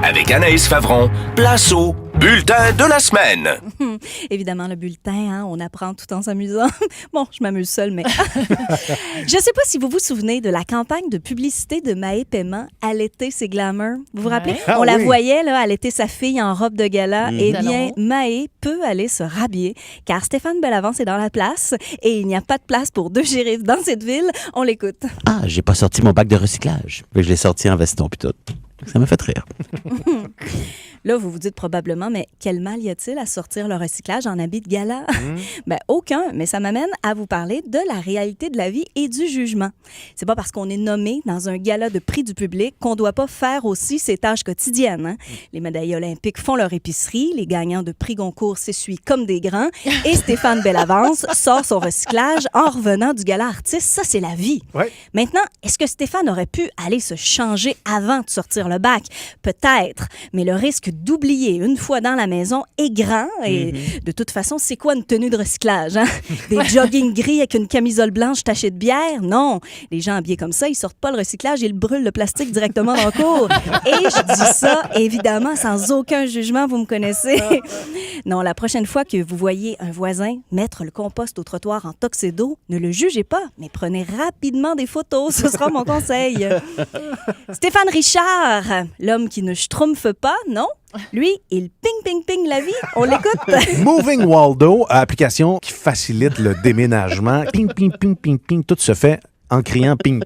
Avec Anaïs Favron, place au bulletin de la semaine. Évidemment, le bulletin, hein, on apprend tout en s'amusant. Bon, je m'amuse seule, mais... Je ne sais pas si vous vous souvenez de la campagne de publicité de Mahé Paiement, « Allaiter, c'est glamour ». Vous vous rappelez? Ah, on la oui. voyait là, allaiter sa fille en robe de gala. Eh bien, Mahé peut aller se rhabiller, car Stéphane Bellavance est dans la place et il n'y a pas de place pour deux shérifs dans cette ville. On l'écoute. Ah, j'ai pas sorti mon bac de recyclage. Mais je l'ai sorti en veston puis tout. Ça m'a fait rire. Là, vous vous dites probablement, mais quel mal y a-t-il à sortir le recyclage en habit de gala? Ben, aucun, mais ça m'amène à vous parler de la réalité de la vie et du jugement. C'est pas parce qu'on est nommé dans un gala de prix du public qu'on doit pas faire aussi ses tâches quotidiennes. Hein? Les médailles olympiques font leur épicerie, les gagnants de prix Goncourt s'essuient comme des grands et Stéphane Bellavance sort son recyclage en revenant du gala artiste. Ça, c'est la vie. Ouais. Maintenant, est-ce que Stéphane aurait pu aller se changer avant de sortir le bac? Peut-être, mais le risque d'oublier une fois dans la maison est grand. Et de toute façon, c'est quoi une tenue de recyclage? Hein? Des jogging gris avec une camisole blanche tachée de bière? Non. Les gens habillés comme ça, ils sortent pas le recyclage, ils brûlent le plastique directement dans le cours. Et je dis ça, évidemment, sans aucun jugement, vous me connaissez. Non, la prochaine fois que vous voyez un voisin mettre le compost au trottoir en tuxedo, ne le jugez pas, mais prenez rapidement des photos. Ce sera mon conseil. Stéphane Richard, l'homme qui ne schtroumpfe pas, non? Lui, il ping la vie. On l'écoute. Moving Waldo, application qui facilite le déménagement. Ping. Tout se fait en criant ping.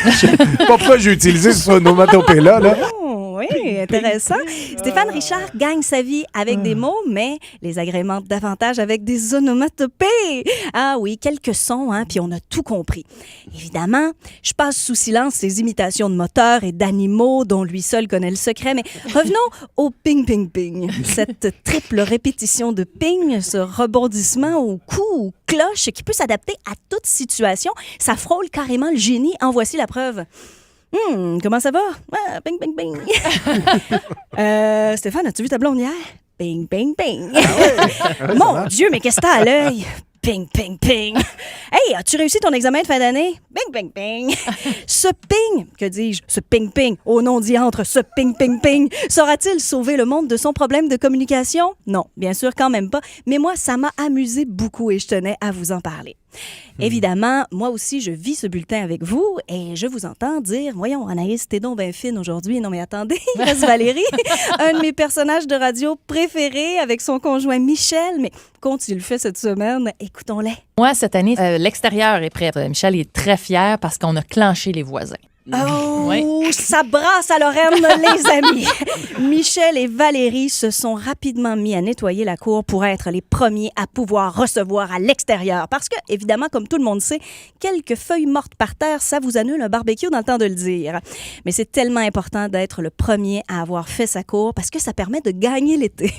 Je sais pas pourquoi j'ai utilisé ce onomatopée-là. Là. Oh, oui, intéressant. Stéphane Richard gagne sa vie avec des mots, mais les agrémente davantage avec des onomatopées. Ah oui, quelques sons, hein, puis on a tout compris. Évidemment, je passe sous silence ces imitations de moteurs et d'animaux dont lui seul connaît le secret, mais revenons au ping. Cette triple répétition de ping, ce rebondissement au coup ou cloche qui peut s'adapter à toute situation, ça frôle carrément le génie. En voici la preuve. Comment ça va? Ah, ping. Stéphane, as-tu vu ta blonde hier? Ping. Mon Dieu, mais qu'est-ce que t'as à l'œil? Ping. Hey, as-tu réussi ton examen de fin d'année? Ping. Ce ping, que dis-je? Ce ping, au nom diantre, ce ping, saura-t-il sauver le monde de son problème de communication? Non, bien sûr, quand même pas. Mais moi, ça m'a amusé beaucoup et je tenais à vous en parler. Évidemment, moi aussi, je vis ce bulletin avec vous et je vous entends dire, voyons, Anaïs, t'es donc bien fine aujourd'hui. Non, mais attendez, il reste Valérie, un de mes personnages de radio préférés avec son conjoint Michel. Mais qu'ont-ils fait cette semaine? Écoutons-les. Moi, cette année, l'extérieur est prêt. Michel est très fier parce qu'on a clenché les voisins. Oh, Oui. ça brasse à Lorraine, les amis. Michel et Valérie se sont rapidement mis à nettoyer la cour pour être les premiers à pouvoir recevoir à l'extérieur. Parce que, évidemment, comme tout le monde sait, quelques feuilles mortes par terre, ça vous annule un barbecue dans le temps de le dire. Mais c'est tellement important d'être le premier à avoir fait sa cour parce que ça permet de gagner l'été.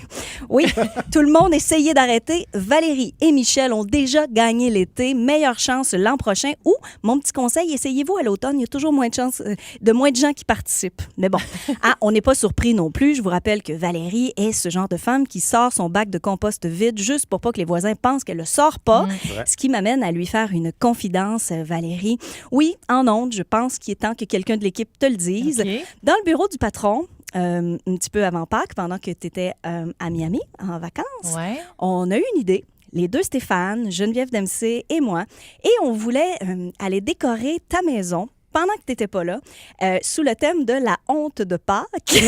Oui, tout le monde essayait d'arrêter. Valérie et Michel ont déjà gagné l'été. Meilleure chance l'an prochain. Ou, mon petit conseil, essayez-vous à l'automne. Il y a toujours moins de moins de gens qui participent. Mais bon, on n'est pas surpris non plus. Je vous rappelle que Valérie est ce genre de femme qui sort son bac de compost vide juste pour pas que les voisins pensent qu'elle le sort pas. Ce qui m'amène à lui faire une confidence, Valérie. Oui, en ondes, je pense qu'il est temps que quelqu'un de l'équipe te le dise. Okay. Dans le bureau du patron, un petit peu avant Pâques, pendant que tu étais à Miami en vacances, on a eu une idée. Les deux Stéphane, Geneviève Dempsey et moi, et on voulait aller décorer ta maison pendant que tu n'étais pas là, sous le thème de la honte de Pâques.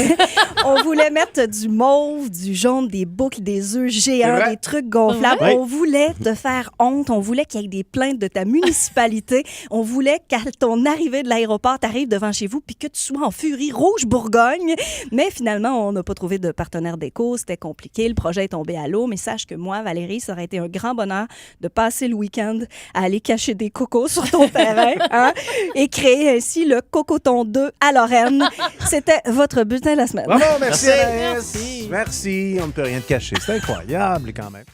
On voulait mettre du mauve, du jaune, des boucles, des œufs géants, des trucs gonflables. Ouais. On voulait te faire honte. On voulait qu'il y ait des plaintes de ta municipalité. On voulait qu'à ton arrivée de l'aéroport, tu arrives devant chez vous puis que tu sois en furie rouge Bourgogne. Mais finalement, on n'a pas trouvé de partenaire déco. C'était compliqué. Le projet est tombé à l'eau. Mais sache que moi, Valérie, ça aurait été un grand bonheur de passer le week-end à aller cacher des cocos sur ton terrain, hein, et créer ainsi le Cocoton 2 à Lorraine. C'était votre bulletin de la semaine. Bravo, merci. Anaïs. Merci. On ne peut rien te cacher. C'est incroyable quand même.